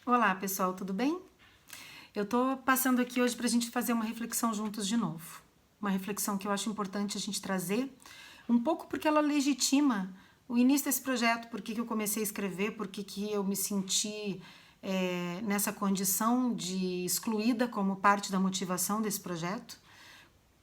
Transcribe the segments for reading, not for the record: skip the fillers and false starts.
Olá, pessoal, tudo bem? Eu tô passando aqui hoje para a gente fazer uma reflexão juntos de novo. Uma reflexão que eu acho importante a gente trazer, um pouco porque ela legitima o início desse projeto, por que eu comecei a escrever, por que eu me senti nessa condição de excluída como parte da motivação desse projeto,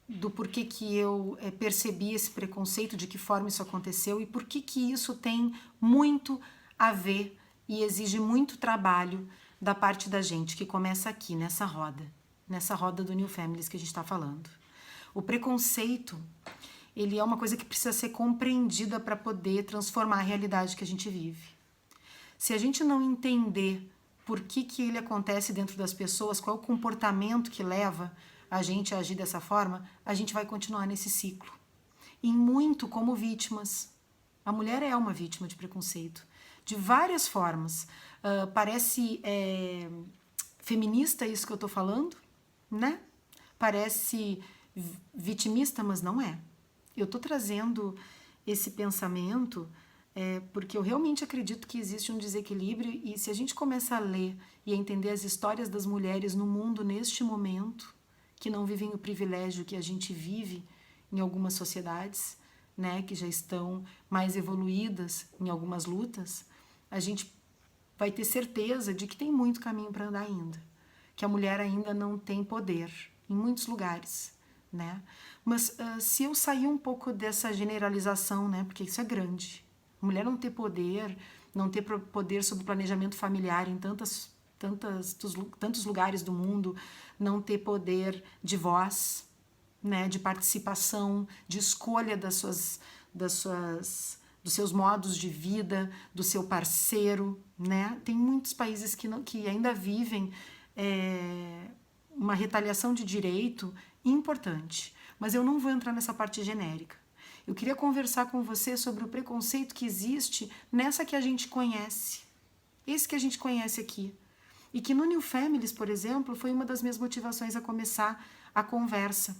do porquê que eu percebi esse preconceito, de que forma isso aconteceu e por que isso tem muito a ver e exige muito trabalho da parte da gente, que começa aqui, nessa roda do New Families que a gente está falando. O preconceito, ele é uma coisa que precisa ser compreendida para poder transformar a realidade que a gente vive. Se a gente não entender por que ele acontece dentro das pessoas, qual é o comportamento que leva a gente a agir dessa forma, a gente vai continuar nesse ciclo. E muito como vítimas. A mulher é uma vítima de preconceito, de várias formas. Parece feminista isso que eu estou falando, né? Parece vitimista, mas não é. Eu estou trazendo esse pensamento porque eu realmente acredito que existe um desequilíbrio e se a gente começa a ler e a entender as histórias das mulheres no mundo neste momento, que não vivem o privilégio que a gente vive em algumas sociedades, né, que já estão mais evoluídas em algumas lutas, a gente vai ter certeza de que tem muito caminho para andar ainda, que a mulher ainda não tem poder em muitos lugares, né? Mas se eu sair um pouco dessa generalização, né, porque isso é grande, a mulher não ter poder, não ter poder sobre o planejamento familiar em tantos lugares do mundo, não ter poder de voz, né, de participação, de escolha dos seus modos de vida, do seu parceiro, né? Tem muitos países que ainda vivem uma retaliação de direito importante, mas eu não vou entrar nessa parte genérica. Eu queria conversar com você sobre o preconceito que existe nessa que a gente conhece, esse que a gente conhece aqui. E que no New Families, por exemplo, foi uma das minhas motivações a começar a conversa.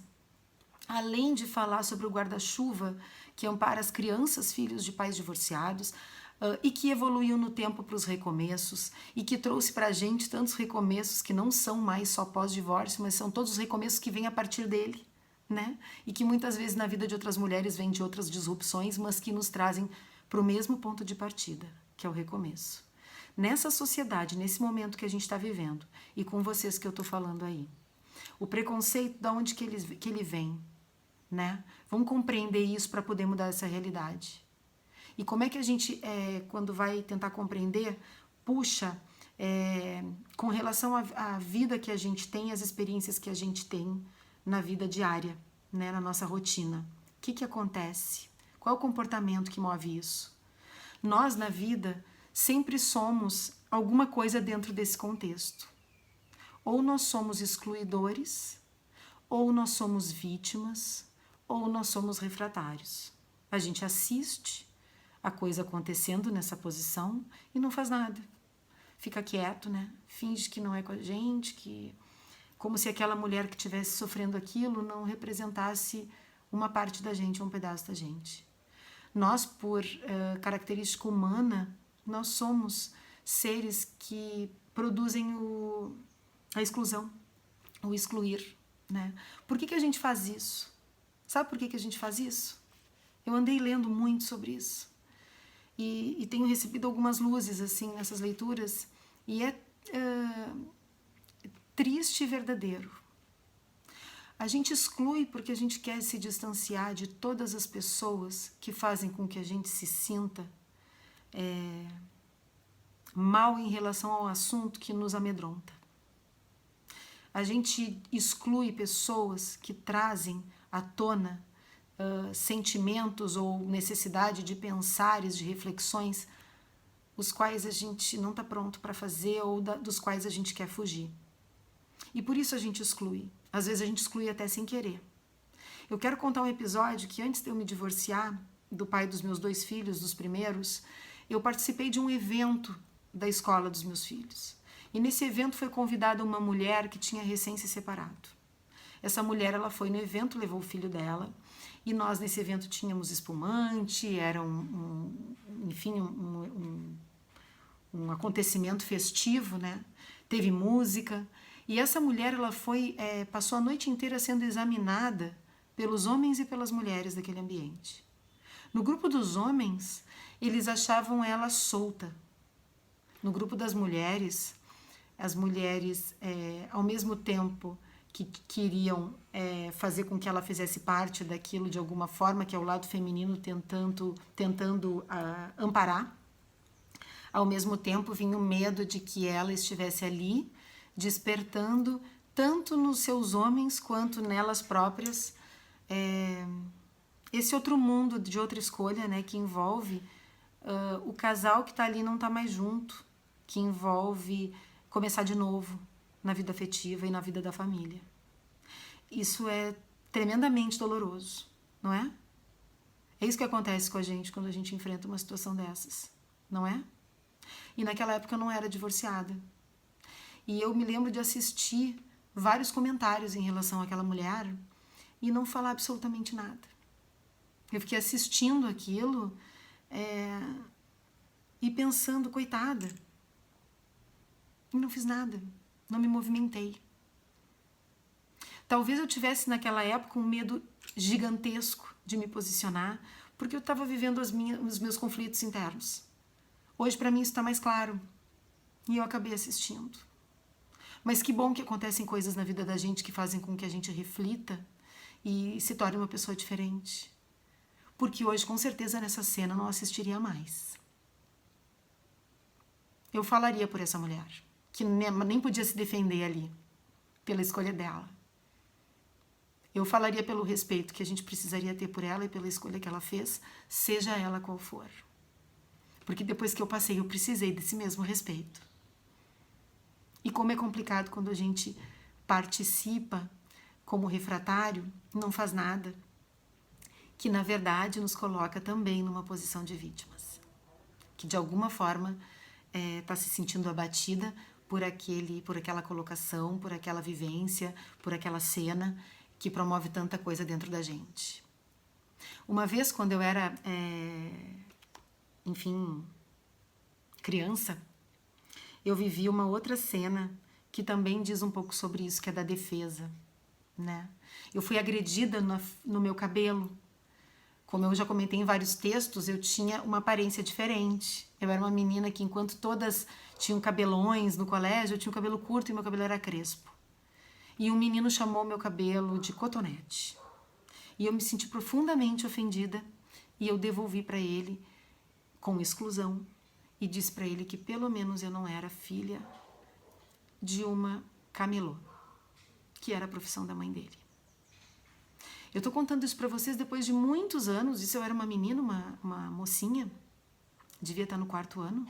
Além de falar sobre o guarda-chuva que ampara as crianças, filhos de pais divorciados, e que evoluiu no tempo para os recomeços, e que trouxe para a gente tantos recomeços que não são mais só pós-divórcio, mas são todos os recomeços que vêm a partir dele, né? E que muitas vezes na vida de outras mulheres vêm de outras disrupções, mas que nos trazem para o mesmo ponto de partida, que é o recomeço. Nessa sociedade, nesse momento que a gente está vivendo, e com vocês que eu estou falando aí, o preconceito, da onde que ele vem, né? Vamos compreender isso para poder mudar essa realidade. E como é que a gente, quando vai tentar compreender, puxa, com relação à vida que a gente tem, as experiências que a gente tem na vida diária, né, na nossa rotina. O que acontece? Qual é o comportamento que move isso? Nós, na vida, sempre somos alguma coisa dentro desse contexto. Ou nós somos excluidores, ou nós somos vítimas, ou nós somos refratários. A gente assiste a coisa acontecendo nessa posição e não faz nada. Fica quieto, né? Finge que não é com a gente, que como se aquela mulher que estivesse sofrendo aquilo não representasse uma parte da gente, um pedaço da gente. Nós, por característica humana, nós somos seres que produzem a exclusão, o excluir, né? Por que a gente faz isso? Sabe por que a gente faz isso? Eu andei lendo muito sobre isso e tenho recebido algumas luzes assim nessas leituras e é triste e verdadeiro. A gente exclui porque a gente quer se distanciar de todas as pessoas que fazem com que a gente se sinta mal em relação ao assunto que nos amedronta. A gente exclui pessoas que trazem à tona sentimentos ou necessidade de pensares, de reflexões, os quais a gente não está pronto para fazer ou dos quais a gente quer fugir. E por isso a gente exclui. Às vezes a gente exclui até sem querer. Eu quero contar um episódio que antes de eu me divorciar do pai dos meus 2 filhos, dos primeiros, eu participei de um evento da escola dos meus filhos. E nesse evento foi convidada uma mulher que tinha recém se separado. Essa mulher, ela foi no evento, levou o filho dela, e nós nesse evento tínhamos espumante, era enfim, um acontecimento festivo, né? teve música, e essa mulher ela passou a noite inteira sendo examinada pelos homens e pelas mulheres daquele ambiente. No grupo dos homens, eles achavam ela solta. No grupo das mulheres, as mulheres, ao mesmo tempo que queriam fazer com que ela fizesse parte daquilo de alguma forma, que é o lado feminino tentando amparar, ao mesmo tempo vinha o medo de que ela estivesse ali, despertando tanto nos seus homens quanto nelas próprias esse outro mundo de outra escolha, né, que envolve o casal que está ali não está mais junto, que envolve começar de novo na vida afetiva e na vida da família. Isso é tremendamente doloroso, não é? É isso que acontece com a gente quando a gente enfrenta uma situação dessas, não é? E naquela época eu não era divorciada. E eu me lembro de assistir vários comentários em relação àquela mulher e não falar absolutamente nada. Eu fiquei assistindo aquilo e pensando, coitada. E não fiz nada, não me movimentei. Talvez eu tivesse naquela época um medo gigantesco de me posicionar, porque eu estava vivendo os meus conflitos internos. Hoje para mim isso está mais claro e eu acabei assistindo. Mas que bom que acontecem coisas na vida da gente que fazem com que a gente reflita e se torne uma pessoa diferente. Porque hoje, com certeza, nessa cena eu não assistiria mais. Eu falaria por essa mulher, que nem podia se defender ali, pela escolha dela. Eu falaria pelo respeito que a gente precisaria ter por ela e pela escolha que ela fez, seja ela qual for. Porque depois que eu passei, eu precisei desse mesmo respeito. E como é complicado quando a gente participa como refratário, não faz nada, que na verdade nos coloca também numa posição de vítimas. Que de alguma forma está se sentindo abatida por aquela colocação, por aquela vivência, por aquela cena que promove tanta coisa dentro da gente. Uma vez, quando eu era, criança, eu vivi uma outra cena que também diz um pouco sobre isso, que é da defesa, né? Eu fui agredida no meu cabelo. Como eu já comentei em vários textos, eu tinha uma aparência diferente. Eu era uma menina que, enquanto todas tinham cabelões no colégio, eu tinha o cabelo curto e meu cabelo era crespo. E um menino chamou meu cabelo de cotonete. E eu me senti profundamente ofendida e eu devolvi para ele com exclusão e disse para ele que pelo menos eu não era filha de uma camelô, que era a profissão da mãe dele. Eu estou contando isso para vocês depois de muitos anos. Isso eu era uma menina, uma mocinha, devia estar no 4º ano.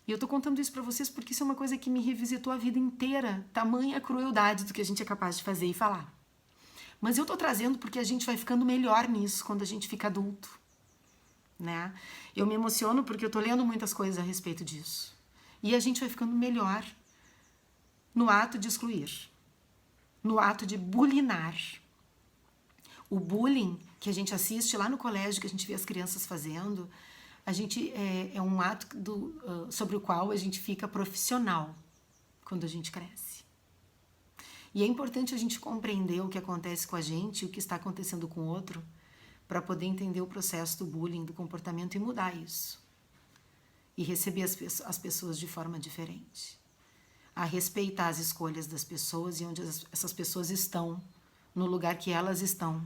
E eu estou contando isso para vocês porque isso é uma coisa que me revisitou a vida inteira. Tamanha crueldade do que a gente é capaz de fazer e falar. Mas eu estou trazendo porque a gente vai ficando melhor nisso quando a gente fica adulto, né? Eu me emociono porque eu estou lendo muitas coisas a respeito disso. E a gente vai ficando melhor no ato de excluir, no ato de bulinar. O bullying que a gente assiste lá no colégio, que a gente vê as crianças fazendo, é um ato sobre o qual a gente fica profissional quando a gente cresce. E é importante a gente compreender o que acontece com a gente, o que está acontecendo com o outro, para poder entender o processo do bullying, do comportamento e mudar isso. E receber as pessoas de forma diferente. A respeitar as escolhas das pessoas e onde essas pessoas estão, no lugar que elas estão,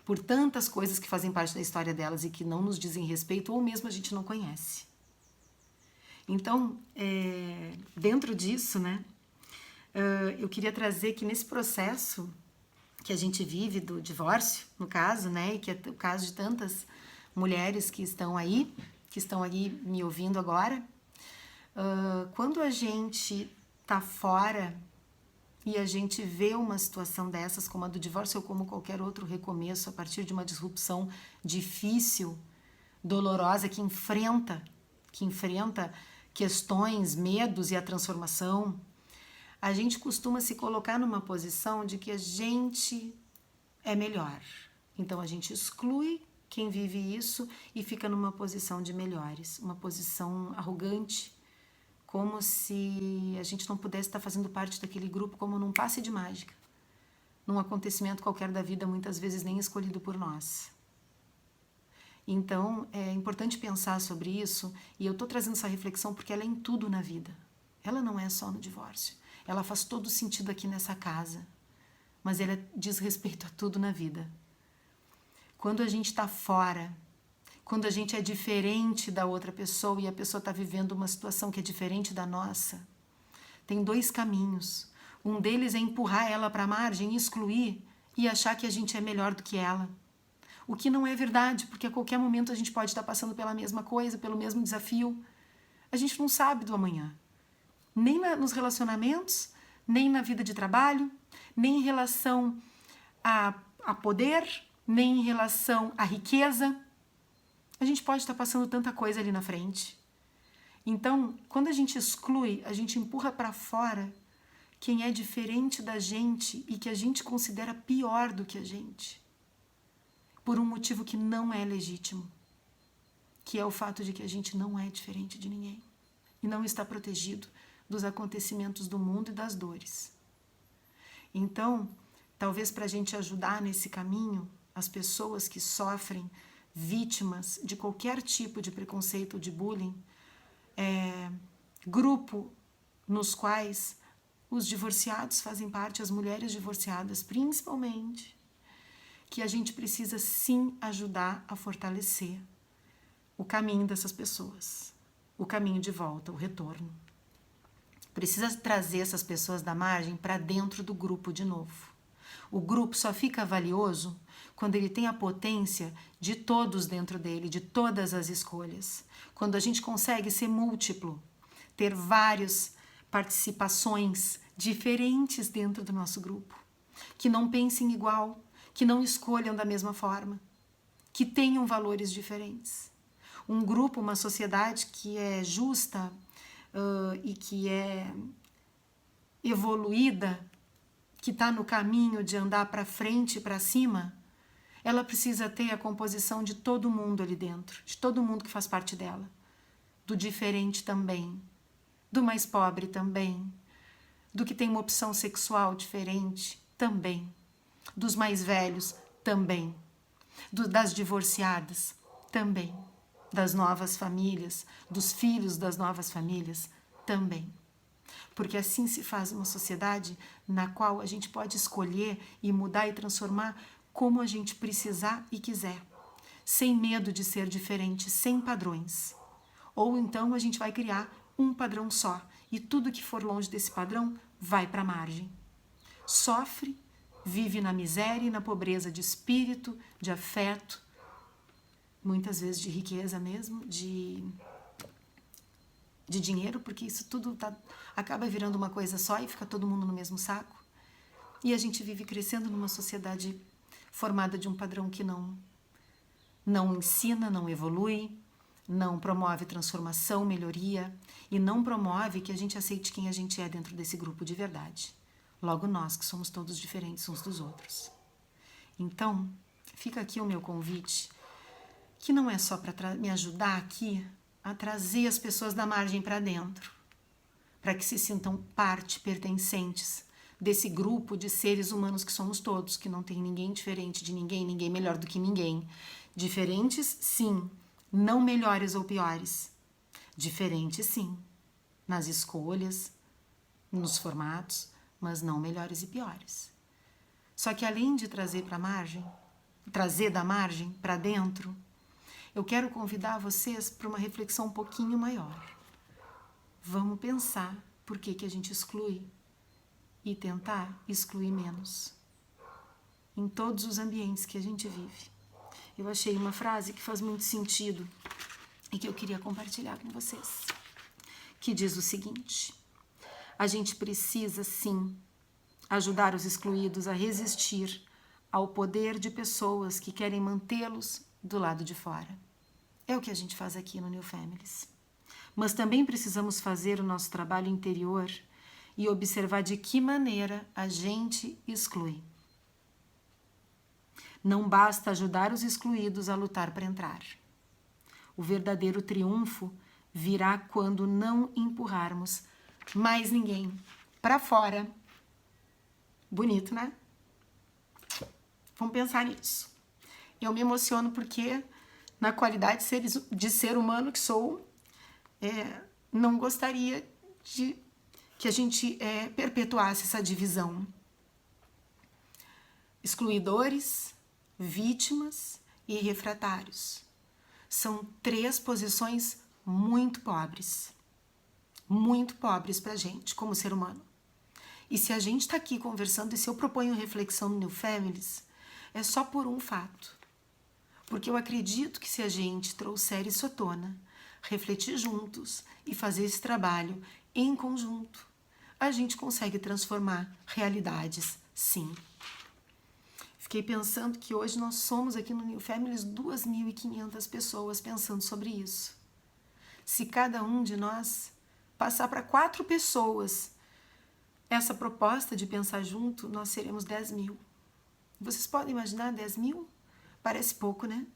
por tantas coisas que fazem parte da história delas e que não nos dizem respeito ou mesmo a gente não conhece. Então, dentro disso, né, eu queria trazer que nesse processo que a gente vive do divórcio, no caso, né, e que é o caso de tantas mulheres que estão aí me ouvindo agora, quando a gente tá fora e a gente vê uma situação dessas, como a do divórcio ou como qualquer outro recomeço, a partir de uma disrupção difícil, dolorosa, que enfrenta questões, medos e a transformação, a gente costuma se colocar numa posição de que a gente é melhor. Então a gente exclui quem vive isso e fica numa posição de melhores, uma posição arrogante, como se a gente não pudesse estar fazendo parte daquele grupo como num passe de mágica, num acontecimento qualquer da vida, muitas vezes nem escolhido por nós. Então, é importante pensar sobre isso, e eu estou trazendo essa reflexão porque ela é em tudo na vida. Ela não é só no divórcio. Ela faz todo sentido aqui nessa casa, mas ela diz respeito a tudo na vida. Quando a gente está fora, quando a gente é diferente da outra pessoa e a pessoa está vivendo uma situação que é diferente da nossa, tem dois caminhos. Um deles é empurrar ela para a margem, excluir e achar que a gente é melhor do que ela. O que não é verdade, porque a qualquer momento a gente pode estar passando pela mesma coisa, pelo mesmo desafio. A gente não sabe do amanhã. Nem nos relacionamentos, nem na vida de trabalho, nem em relação a poder, nem em relação à riqueza. A gente pode estar passando tanta coisa ali na frente. Então, quando a gente exclui, a gente empurra para fora quem é diferente da gente e que a gente considera pior do que a gente, por um motivo que não é legítimo, que é o fato de que a gente não é diferente de ninguém e não está protegido dos acontecimentos do mundo e das dores. Então, talvez para a gente ajudar nesse caminho, as pessoas que sofrem, vítimas de qualquer tipo de preconceito ou de bullying, grupo nos quais os divorciados fazem parte, as mulheres divorciadas principalmente, que a gente precisa sim ajudar a fortalecer o caminho dessas pessoas, o caminho de volta, o retorno. Precisa trazer essas pessoas da margem para dentro do grupo de novo. O grupo só fica valioso quando ele tem a potência de todos dentro dele, de todas as escolhas. Quando a gente consegue ser múltiplo, ter várias participações diferentes dentro do nosso grupo, que não pensem igual, que não escolham da mesma forma, que tenham valores diferentes. Um grupo, uma sociedade que é justa e que é evoluída, que está no caminho de andar para frente e para cima, ela precisa ter a composição de todo mundo ali dentro, de todo mundo que faz parte dela, do diferente também, do mais pobre também, do que tem uma opção sexual diferente também, dos mais velhos também, das divorciadas também, das novas famílias, dos filhos das novas famílias também. Porque assim se faz uma sociedade na qual a gente pode escolher e mudar e transformar como a gente precisar e quiser, sem medo de ser diferente, sem padrões. Ou então a gente vai criar um padrão só e tudo que for longe desse padrão vai para a margem. Sofre, vive na miséria e na pobreza de espírito, de afeto, muitas vezes de riqueza mesmo, de dinheiro, porque isso tudo acaba virando uma coisa só e fica todo mundo no mesmo saco. E a gente vive crescendo numa sociedade formada de um padrão que não ensina, não evolui, não promove transformação, melhoria e não promove que a gente aceite quem a gente é dentro desse grupo de verdade. Logo nós, que somos todos diferentes uns dos outros. Então, fica aqui o meu convite, que não é só para me ajudar aqui a trazer as pessoas da margem para dentro, para que se sintam parte, pertencentes desse grupo de seres humanos que somos todos, que não tem ninguém diferente de ninguém, ninguém melhor do que ninguém. Diferentes, sim, não melhores ou piores. Diferentes, sim, nas escolhas, nos formatos, mas não melhores e piores. Só que além de trazer para a margem, trazer da margem para dentro, eu quero convidar vocês para uma reflexão um pouquinho maior. Vamos pensar por que a gente exclui e tentar excluir menos em todos os ambientes que a gente vive. Eu achei uma frase que faz muito sentido e que eu queria compartilhar com vocês, que diz o seguinte: a gente precisa, sim, ajudar os excluídos a resistir ao poder de pessoas que querem mantê-los do lado de fora. É o que a gente faz aqui no New Families. Mas também precisamos fazer o nosso trabalho interior e observar de que maneira a gente exclui. Não basta ajudar os excluídos a lutar para entrar. O verdadeiro triunfo virá quando não empurrarmos mais ninguém para fora. Bonito, né? Vamos pensar nisso. Eu me emociono porque, na qualidade de ser humano que sou, não gostaria de que a gente perpetuasse essa divisão. Excluidores, vítimas e refratários. São 3 posições muito pobres pra gente, como ser humano. E se a gente está aqui conversando, e se eu proponho reflexão no New Families, é só por um fato. Porque eu acredito que se a gente trouxer isso à tona, refletir juntos e fazer esse trabalho em conjunto, a gente consegue transformar realidades, sim. Fiquei pensando que hoje nós somos aqui no New Families 2.500 pessoas pensando sobre isso. Se cada um de nós passar para 4 pessoas essa proposta de pensar junto, nós seremos 10.000. Vocês podem imaginar 10.000? Parece pouco, né?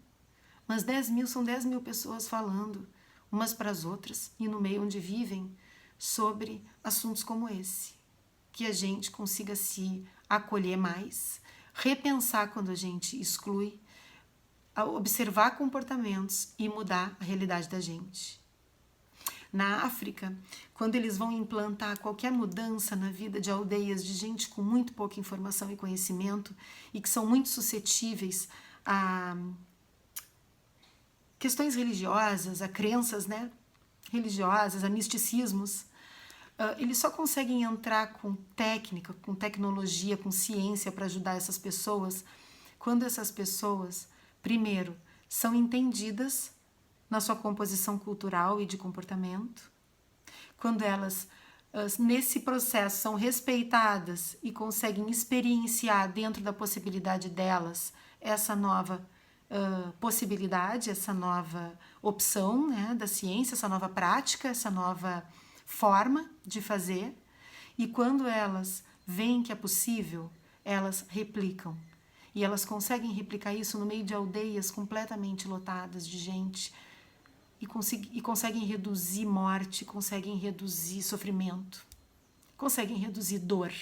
Mas 10.000 são 10.000 pessoas falando umas para as outras e no meio onde vivem sobre assuntos como esse. Que a gente consiga se acolher mais, repensar quando a gente exclui, observar comportamentos e mudar a realidade da gente. Na África, quando eles vão implantar qualquer mudança na vida de aldeias de gente com muito pouca informação e conhecimento e que são muito suscetíveis a questões religiosas, a crenças, né, religiosas, a misticismos, eles só conseguem entrar com técnica, com tecnologia, com ciência para ajudar essas pessoas quando essas pessoas, primeiro, são entendidas na sua composição cultural e de comportamento, quando elas, nesse processo, são respeitadas e conseguem experienciar dentro da possibilidade delas essa nova possibilidade, essa nova opção, né, da ciência, essa nova prática, essa nova forma de fazer, e quando elas veem que é possível, elas replicam. E elas conseguem replicar isso no meio de aldeias completamente lotadas de gente, e conseguem reduzir morte, conseguem reduzir sofrimento, conseguem reduzir dor,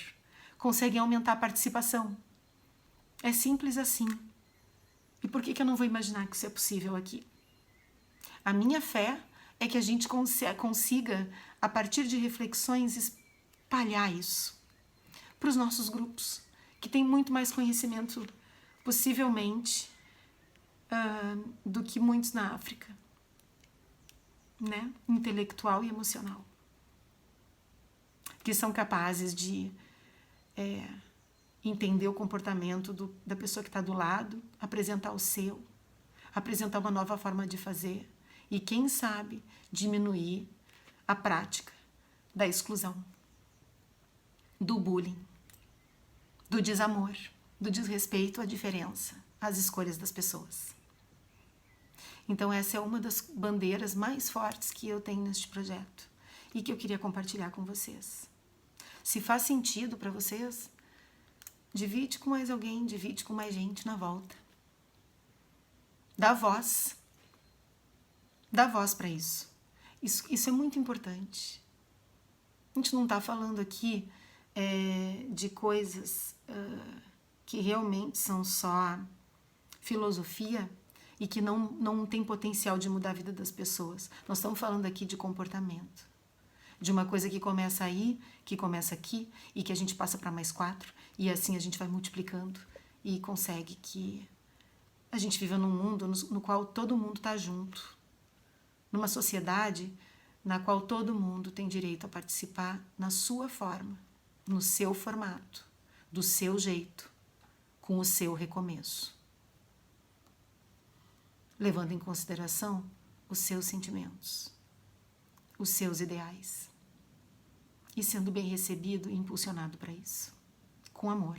conseguem aumentar a participação. É simples assim. E por que eu não vou imaginar que isso é possível aqui? A minha fé é que a gente consiga, a partir de reflexões, espalhar isso para os nossos grupos, que têm muito mais conhecimento, possivelmente, do que muitos na África, né? Intelectual e emocional, que são capazes de entender o comportamento da pessoa que está do lado, apresentar o seu, apresentar uma nova forma de fazer e, quem sabe, diminuir a prática da exclusão, do bullying, do desamor, do desrespeito à diferença, às escolhas das pessoas. Então essa é uma das bandeiras mais fortes que eu tenho neste projeto e que eu queria compartilhar com vocês. Se faz sentido para vocês, divide com mais alguém, divide com mais gente na volta. Dá voz para isso. Isso é muito importante. A gente não está falando aqui de coisas que realmente são só filosofia e que não tem potencial de mudar a vida das pessoas. Nós estamos falando aqui de comportamento. De uma coisa que começa aí, que começa aqui, e que a gente passa para mais 4, e assim a gente vai multiplicando e consegue que a gente viva num mundo no qual todo mundo está junto. Numa sociedade na qual todo mundo tem direito a participar na sua forma, no seu formato, do seu jeito, com o seu recomeço, levando em consideração os seus sentimentos, os seus ideais, e sendo bem recebido e impulsionado para isso, com amor,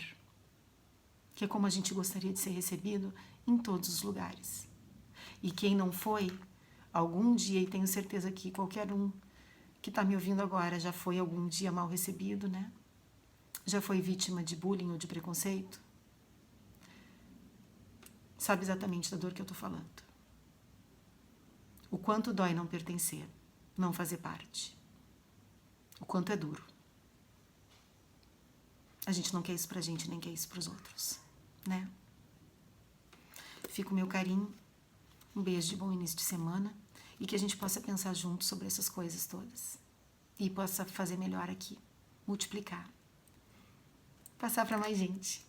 que é como a gente gostaria de ser recebido em todos os lugares. E quem não foi, algum dia, e tenho certeza que qualquer um que está me ouvindo agora já foi algum dia mal recebido, né? Já foi vítima de bullying ou de preconceito, sabe exatamente da dor que eu estou falando. O quanto dói não pertencer. não fazer parte. O quanto é duro. A gente não quer isso pra gente, nem quer isso pros outros, né? Fica o meu carinho, um beijo de bom início de semana e que a gente possa pensar junto sobre essas coisas todas e possa fazer melhor aqui, multiplicar, passar para mais gente,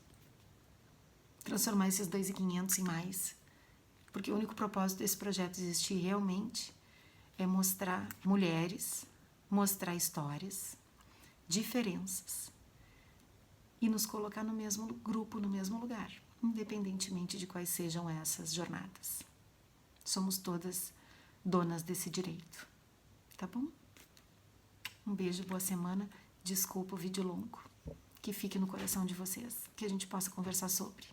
transformar esses 2.500 em mais, porque o único propósito desse projeto existir realmente é mostrar mulheres, mostrar histórias, diferenças e nos colocar no mesmo grupo, no mesmo lugar, independentemente de quais sejam essas jornadas. Somos todas donas desse direito, tá bom? Um beijo, boa semana. Desculpa o vídeo longo. Que fique no coração de vocês, que a gente possa conversar sobre.